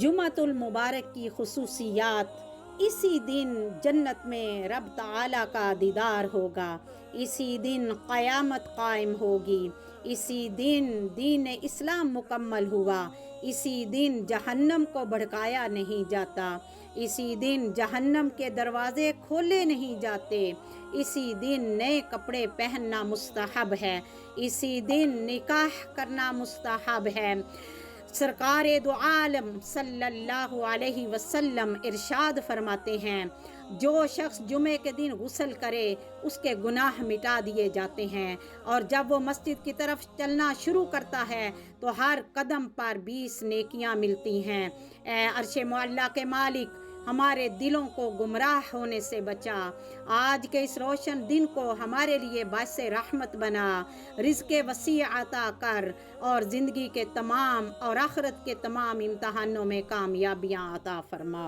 جمعۃ المبارک کی خصوصیات: اسی دن جنت میں رب تعالیٰ کا دیدار ہوگا، اسی دن قیامت قائم ہوگی، اسی دن دین اسلام مکمل ہوا، اسی دن جہنم کو بھڑکایا نہیں جاتا، اسی دن جہنم کے دروازے کھولے نہیں جاتے، اسی دن نئے کپڑے پہننا مستحب ہے، اسی دن نکاح کرنا مستحب ہے۔ سرکار دو عالم صلی اللہ علیہ وسلم ارشاد فرماتے ہیں، جو شخص جمعے کے دن غسل کرے اس کے گناہ مٹا دیے جاتے ہیں، اور جب وہ مسجد کی طرف چلنا شروع کرتا ہے تو ہر قدم پر 20 نیکیاں ملتی ہیں۔ اے عرش معلیٰ کے مالک، ہمارے دلوں کو گمراہ ہونے سے بچا، آج کے اس روشن دن کو ہمارے لیے باعث رحمت بنا، رزق وسیع عطا کر، اور زندگی کے تمام اور آخرت کے تمام امتحانوں میں کامیابیاں عطا فرما۔